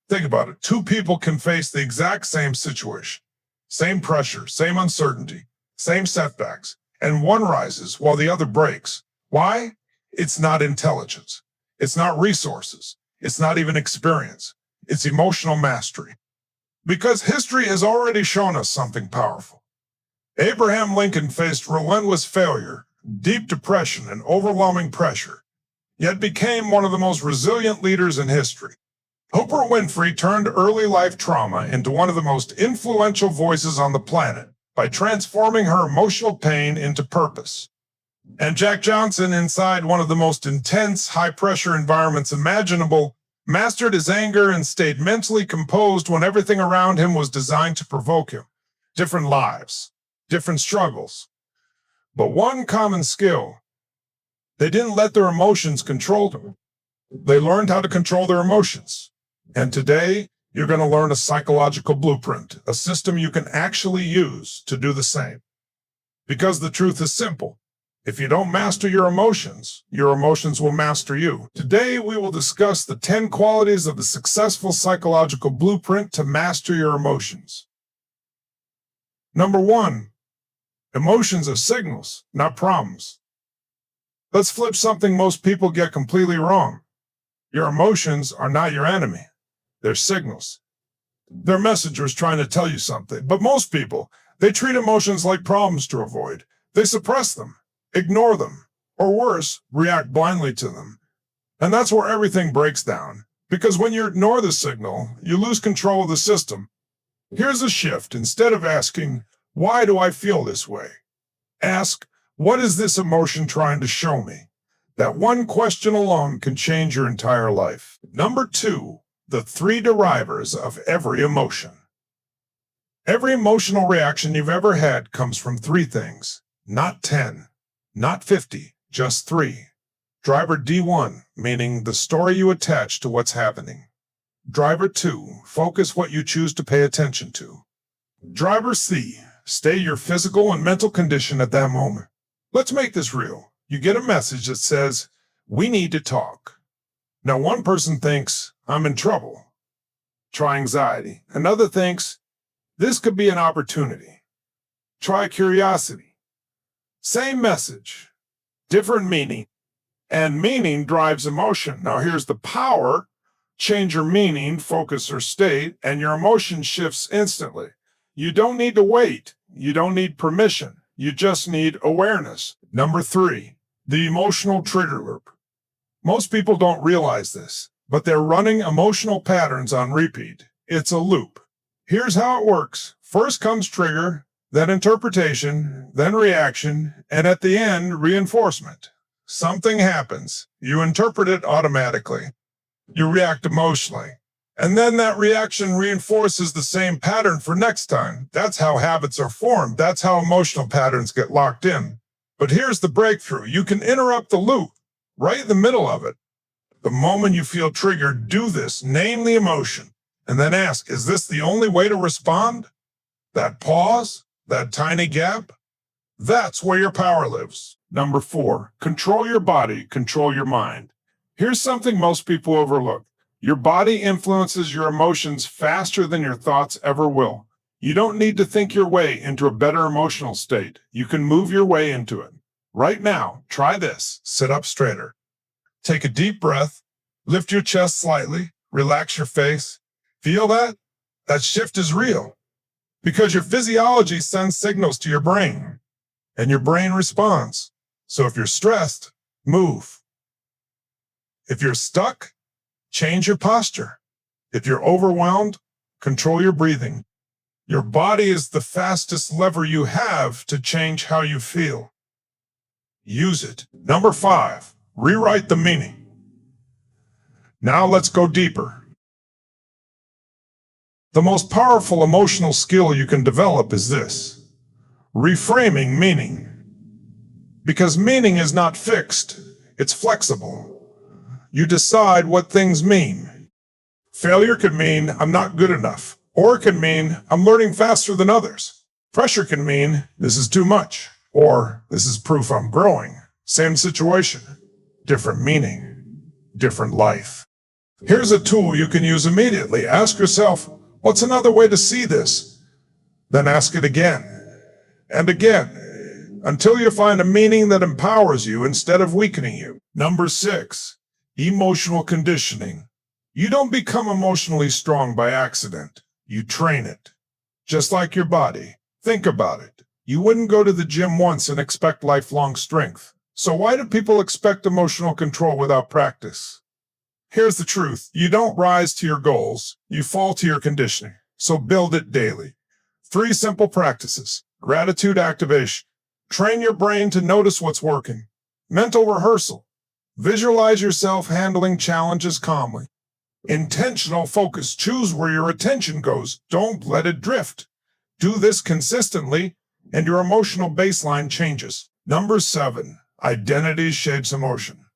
Think about it. Two people can face the exact same situation, same pressure, same uncertainty, same setbacks, and one rises while the other breaks. Why? It's not intelligence. It's not resources. It's not even experience. It's emotional mastery. Because history has already shown us something powerful. Abraham Lincoln faced relentless failure, deep depression, and overwhelming pressure, yet became one of the most resilient leaders in history. Oprah Winfrey turned early life trauma into one of the most influential voices on the planet by transforming her emotional pain into purpose. And Jack Johnson, inside one of the most intense, high-pressure environments imaginable, mastered his anger and stayed mentally composed when everything around him was designed to provoke him. Different lives, different struggles. But one common skill: they didn't let their emotions control them. They learned how to control their emotions. And today, you're going to learn a psychological blueprint, a system you can actually use to do the same. Because the truth is simple. If you don't master your emotions will master you. Today, we will discuss the 10 qualities of the successful psychological blueprint to master your emotions. Number 1, emotions are signals, not problems. Let's flip something most people get completely wrong. Your emotions are not your enemy. They're signals. They're messengers trying to tell you something. But most people, they treat emotions like problems to avoid. They suppress them, ignore them, or worse, react blindly to them. And that's where everything breaks down. Because when you ignore the signal, you lose control of the system. Here's a shift. Instead of asking, why do I feel this way? Ask, what is this emotion trying to show me? That one question alone can change your entire life. Number 2, the 3 drivers of every emotion. Every emotional reaction you've ever had comes from 3 things, not 10, not 50, just 3. Driver D1, meaning the story you attach to what's happening. Driver 2, focus what you choose to pay attention to. Driver C, stay your physical and mental condition at that moment. Let's make this real. You get a message that says, we need to talk. Now, one person thinks, I'm in trouble. Try anxiety. Another thinks, this could be an opportunity. Try curiosity. Same message, different meaning. And meaning drives emotion. Now, here's the power. Change your meaning, focus, or state, and your emotion shifts instantly. You don't need to wait. You don't need permission. You just need awareness. Number 3, the emotional trigger loop. Most people don't realize this, but they're running emotional patterns on repeat. It's a loop. Here's how it works. First comes trigger, then interpretation, then reaction, and at the end, reinforcement. Something happens. You interpret it automatically. You react emotionally. And then that reaction reinforces the same pattern for next time. That's how habits are formed. That's how emotional patterns get locked in. But here's the breakthrough. You can interrupt the loop right in the middle of it. The moment you feel triggered, do this. Name the emotion. And then ask, is this the only way to respond? That pause, that tiny gap, that's where your power lives. Number 4, control your body, control your mind. Here's something most people overlook. Your body influences your emotions faster than your thoughts ever will. You don't need to think your way into a better emotional state. You can move your way into it. Right now, try this. Sit up straighter. Take a deep breath. Lift your chest slightly. Relax your face. Feel that? That shift is real. Because your physiology sends signals to your brain, and your brain responds. So if you're stressed, move. If you're stuck, change your posture. If you're overwhelmed, control your breathing. Your body is the fastest lever you have to change how you feel. Use it. Number 5, rewrite the meaning. Now let's go deeper. The most powerful emotional skill you can develop is this: reframing meaning. Because meaning is not fixed, it's flexible. You decide what things mean. Failure could mean I'm not good enough, or it can mean I'm learning faster than others. Pressure can mean this is too much, or this is proof I'm growing. Same situation, different meaning, different life. Here's a tool you can use immediately. Ask yourself, what's another way to see this? Then ask it again and again until you find a meaning that empowers you instead of weakening you. Number 6, emotional conditioning. You don't become emotionally strong by accident. You train it. Just like your body. Think about it. You wouldn't go to the gym once and expect lifelong strength. So why do people expect emotional control without practice? Here's the truth. You don't rise to your goals. You fall to your conditioning. So build it daily. 3 simple practices. Gratitude activation. Train your brain to notice what's working. Mental rehearsal. Visualize yourself handling challenges calmly. Intentional focus. Choose where your attention goes. Don't let it drift. Do this consistently, and your emotional baseline changes. Number 7, identity shapes emotion.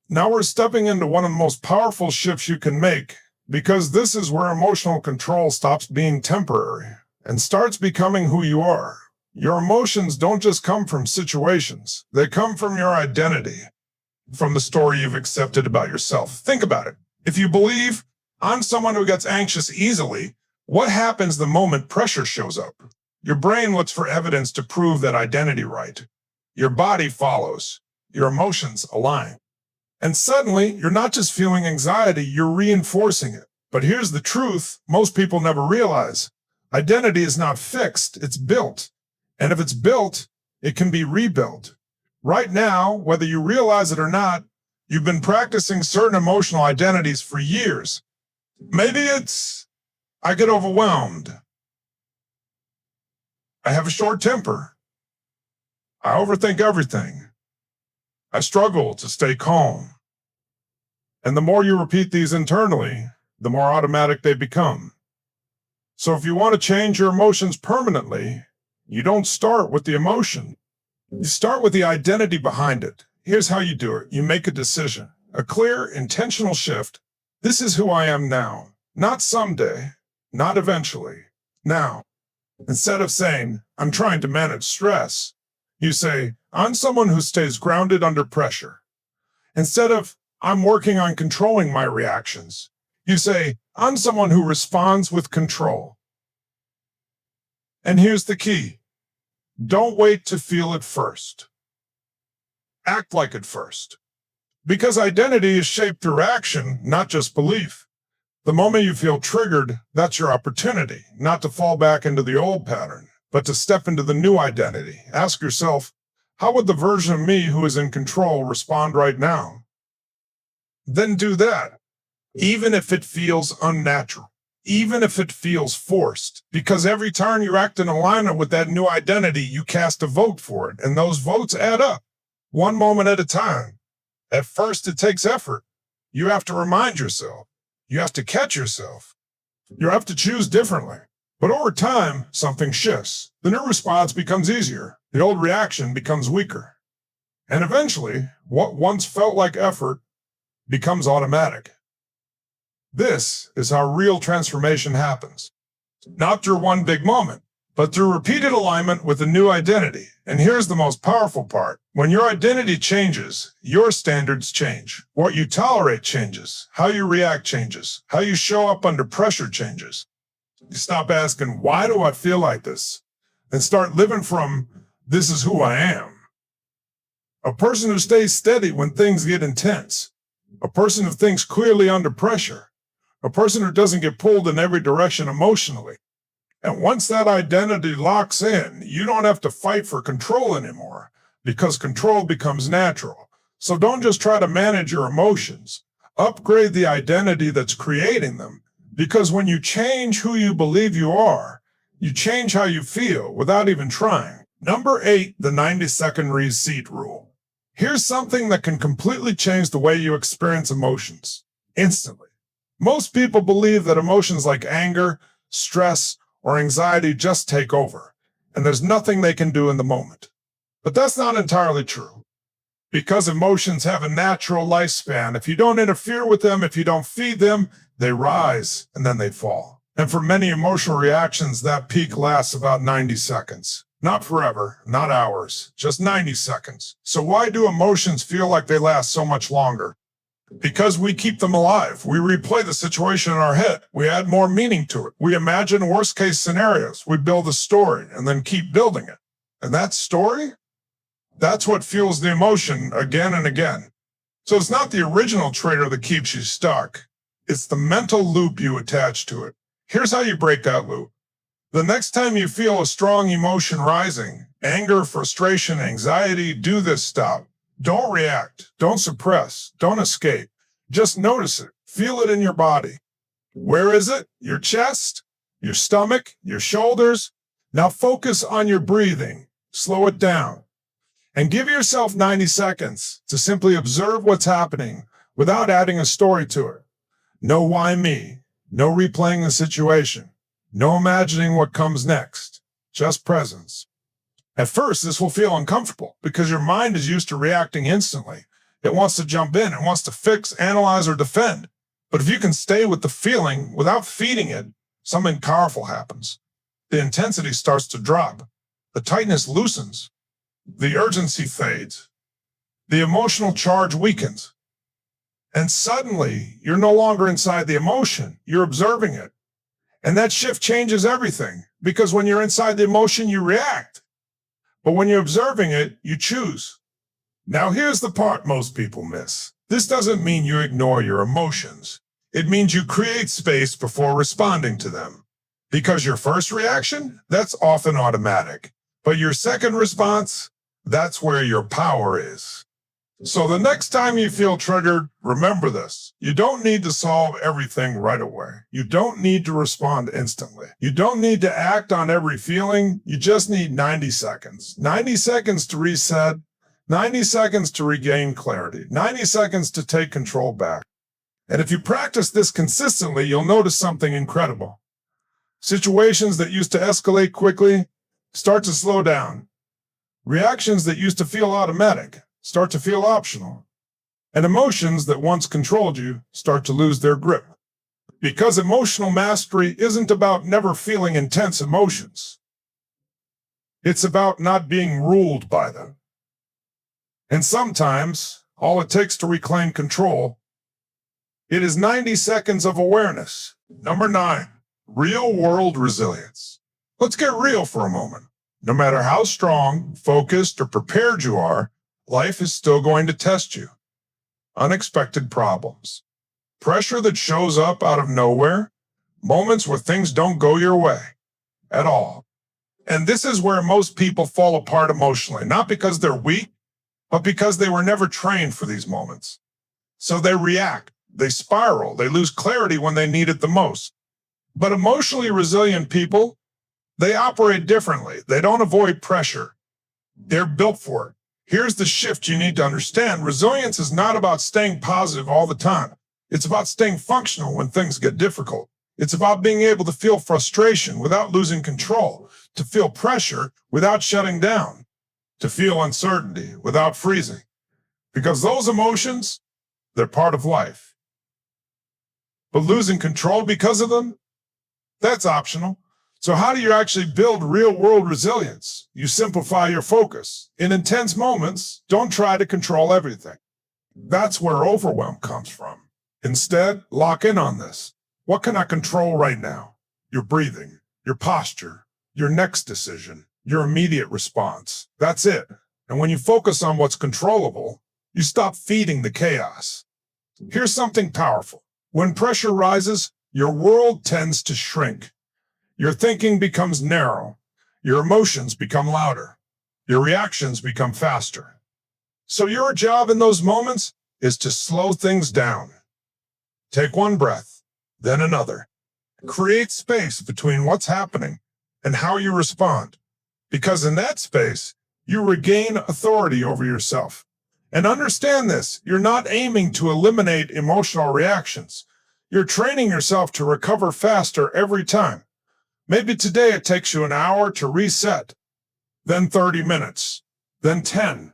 Now we're stepping into one of the most powerful shifts you can make, because this is where emotional control stops being temporary and starts becoming who you are. Your emotions don't just come from situations. They come from your identity, from the story you've accepted about yourself. Think about it. If you believe, I'm someone who gets anxious easily, what happens the moment pressure shows up? Your brain looks for evidence to prove that identity right. Your body follows. Your emotions align. And suddenly, you're not just feeling anxiety, you're reinforcing it. But here's the truth most people never realize. Identity is not fixed, it's built. And if it's built, it can be rebuilt. Right now, whether you realize it or not, you've been practicing certain emotional identities for years. Maybe it's, I get overwhelmed. I have a short temper. I overthink everything. I struggle to stay calm. And the more you repeat these internally, the more automatic they become. So if you want to change your emotions permanently, you don't start with the emotion. You start with the identity behind it. Here's how you do it. You make a decision, a clear, intentional shift. This is who I am now, not someday, not eventually, now. Instead of saying, I'm trying to manage stress, you say, I'm someone who stays grounded under pressure. Instead of, I'm working on controlling my reactions, you say, I'm someone who responds with control. And here's the key. Don't wait to feel it first. Act like it first. Because identity is shaped through action, not just belief. The moment you feel triggered, that's your opportunity, not to fall back into the old pattern, but to step into the new identity. Ask yourself, how would the version of me who is in control respond right now? Then do that, even if it feels unnatural, even if it feels forced, because every time you act in alignment with that new identity, you cast a vote for it, and those votes add up, one moment at a time. At first, it takes effort. You have to remind yourself. You have to catch yourself. You have to choose differently. But over time, something shifts. The new response becomes easier. The old reaction becomes weaker. And eventually, what once felt like effort becomes automatic. This is how real transformation happens. Not through one big moment, but through repeated alignment with a new identity. And here's the most powerful part. When your identity changes, your standards change. What you tolerate changes. How you react changes. How you show up under pressure changes. You stop asking, why do I feel like this? And start living from, this is who I am. A person who stays steady when things get intense. A person who thinks clearly under pressure. A person who doesn't get pulled in every direction emotionally. And once that identity locks in, you don't have to fight for control anymore, because control becomes natural. So don't just try to manage your emotions. Upgrade the identity that's creating them, because when you change who you believe you are, you change how you feel without even trying. Number 8, the 90-second reset rule. Here's something that can completely change the way you experience emotions, instantly. Most people believe that emotions like anger, stress, or anxiety just take over, and there's nothing they can do in the moment. But that's not entirely true. Because emotions have a natural lifespan. If you don't interfere with them, if you don't feed them, they rise and then they fall. And for many emotional reactions, that peak lasts about 90 seconds. Not forever, not hours, just 90 seconds. So why do emotions feel like they last so much longer? Because we keep them alive. We replay the situation in our head. We add more meaning to it. We imagine worst case scenarios. We build a story and then keep building it. And that story, that's what fuels the emotion again and again. So it's not the original trigger that keeps you stuck. It's the mental loop you attach to it. Here's how you break that loop. The next time you feel a strong emotion rising, anger, frustration, anxiety, do this stop. Don't react. Don't suppress. Don't escape. Just notice it. Feel it in your body. Where is it? Your chest, your stomach, your shoulders. Now focus on your breathing. Slow it down. And give yourself 90 seconds to simply observe what's happening without adding a story to it. No why me. No replaying the situation. No imagining what comes next. Just presence. At first, this will feel uncomfortable because your mind is used to reacting instantly. It wants to jump in. It wants to fix, analyze, or defend. But if you can stay with the feeling without feeding it, something powerful happens. The intensity starts to drop. The tightness loosens. The urgency fades. The emotional charge weakens. And suddenly, you're no longer inside the emotion. You're observing it. And that shift changes everything because when you're inside the emotion, you react. But when you're observing it, you choose. Now here's the part most people miss. This doesn't mean you ignore your emotions. It means you create space before responding to them. Because your first reaction, that's often automatic. But your second response, that's where your power is. So the next time you feel triggered, remember this. You don't need to solve everything right away. You don't need to respond instantly. You don't need to act on every feeling. You just need 90 seconds. 90 seconds to reset, 90 seconds to regain clarity, 90 seconds to take control back. And if you practice this consistently, you'll notice something incredible. Situations that used to escalate quickly start to slow down. Reactions that used to feel automatic start to feel optional. And emotions that once controlled you start to lose their grip. Because emotional mastery isn't about never feeling intense emotions. It's about not being ruled by them. And sometimes, all it takes to reclaim control, it is 90 seconds of awareness. Number 9, real-world resilience. Let's get real for a moment. No matter how strong, focused, or prepared you are, life is still going to test you. Unexpected problems. Pressure that shows up out of nowhere. Moments where things don't go your way. At all. And this is where most people fall apart emotionally. Not because they're weak, but because they were never trained for these moments. So they react. They spiral. They lose clarity when they need it the most. But emotionally resilient people, they operate differently. They don't avoid pressure. They're built for it. Here's the shift you need to understand. Resilience is not about staying positive all the time. It's about staying functional when things get difficult. It's about being able to feel frustration without losing control, to feel pressure without shutting down, to feel uncertainty without freezing. Because those emotions, they're part of life. But losing control because of them, that's optional. So how do you actually build real-world resilience? You simplify your focus. In intense moments, don't try to control everything. That's where overwhelm comes from. Instead, lock in on this. What can I control right now? Your breathing, your posture, your next decision, your immediate response. That's it. And when you focus on what's controllable, you stop feeding the chaos. Here's something powerful. When pressure rises, your world tends to shrink. Your thinking becomes narrow. Your emotions become louder. Your reactions become faster. So your job in those moments is to slow things down. Take one breath, then another. Create space between what's happening and how you respond. Because in that space, you regain authority over yourself. And understand this, you're not aiming to eliminate emotional reactions. You're training yourself to recover faster every time. Maybe today it takes you an hour to reset, then 30 minutes, then 10,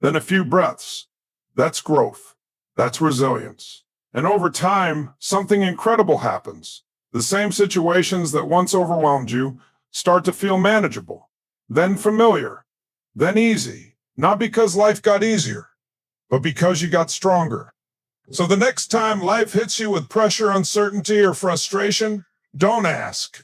then a few breaths. That's growth. That's resilience. And over time, something incredible happens. The same situations that once overwhelmed you start to feel manageable, then familiar, then easy. Not because life got easier, but because you got stronger. So the next time life hits you with pressure, uncertainty, or frustration, don't ask,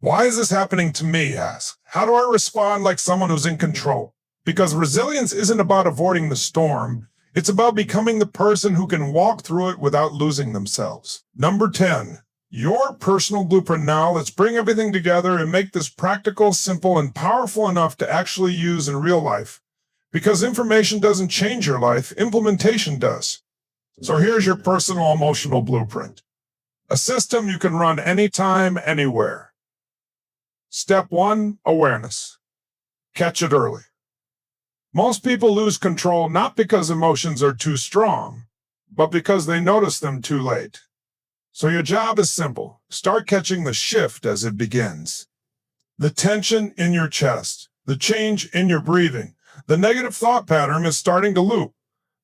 why is this happening to me? Ask, how do I respond like someone who's in control? Because resilience isn't about avoiding the storm. It's about becoming the person who can walk through it without losing themselves. Number 10, your personal blueprint. Now let's bring everything together and make this practical, simple, and powerful enough to actually use in real life. Because information doesn't change your life, implementation does. So here's your personal emotional blueprint. A system you can run anytime, anywhere. Step 1, awareness. Catch it early. Most people lose control not because emotions are too strong, but because they notice them too late. So your job is simple. Start catching the shift as it begins. The tension in your chest, the change in your breathing, the negative thought pattern is starting to loop.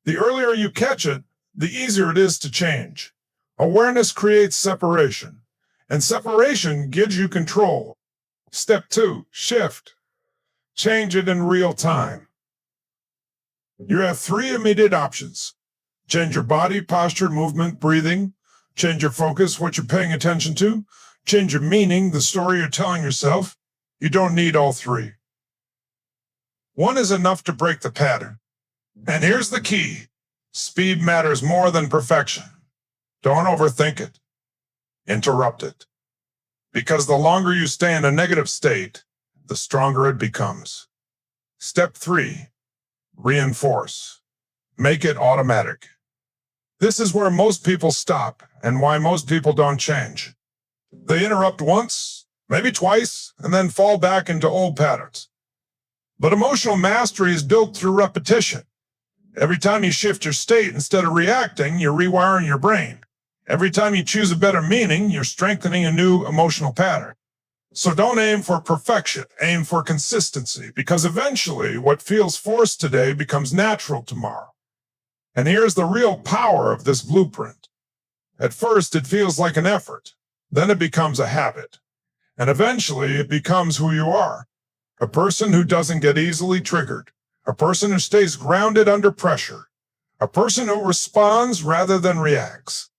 The earlier you catch it, the easier it is to change. Awareness creates separation, and separation gives you control. Step 2, shift. Change it in real time. You have 3 immediate options. Change your body, posture, movement, breathing. Change your focus, what you're paying attention to. Change your meaning, the story you're telling yourself. You don't need all 3. One is enough to break the pattern. And here's the key. Speed matters more than perfection. Don't overthink it. Interrupt it. Because the longer you stay in a negative state, the stronger it becomes. Step 3, reinforce. Make it automatic. This is where most people stop and why most people don't change. They interrupt once, maybe twice, and then fall back into old patterns. But emotional mastery is built through repetition. Every time you shift your state, instead of reacting, you're rewiring your brain. Every time you choose a better meaning, you're strengthening a new emotional pattern. So don't aim for perfection, aim for consistency, because eventually what feels forced today becomes natural tomorrow. And here's the real power of this blueprint. At first, it feels like an effort. Then it becomes a habit. And eventually, it becomes who you are. A person who doesn't get easily triggered. A person who stays grounded under pressure. A person who responds rather than reacts.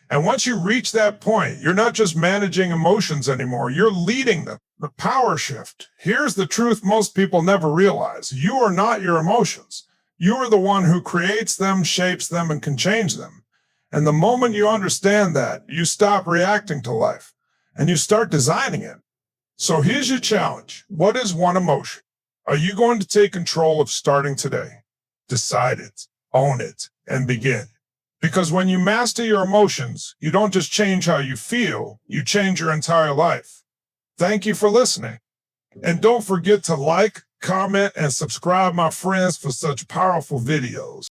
And once you reach that point, you're not just managing emotions anymore, you're leading them. The power shift. Here's the truth most people never realize. You are not your emotions. You are the one who creates them, shapes them, and can change them. And the moment you understand that, you stop reacting to life, and you start designing it. So here's your challenge. What is one emotion? Are you going to take control of starting today? Decide it, own it, and begin. Because when you master your emotions, you don't just change how you feel, you change your entire life. Thank you for listening. And don't forget to like, comment, and subscribe, my friends, for such powerful videos.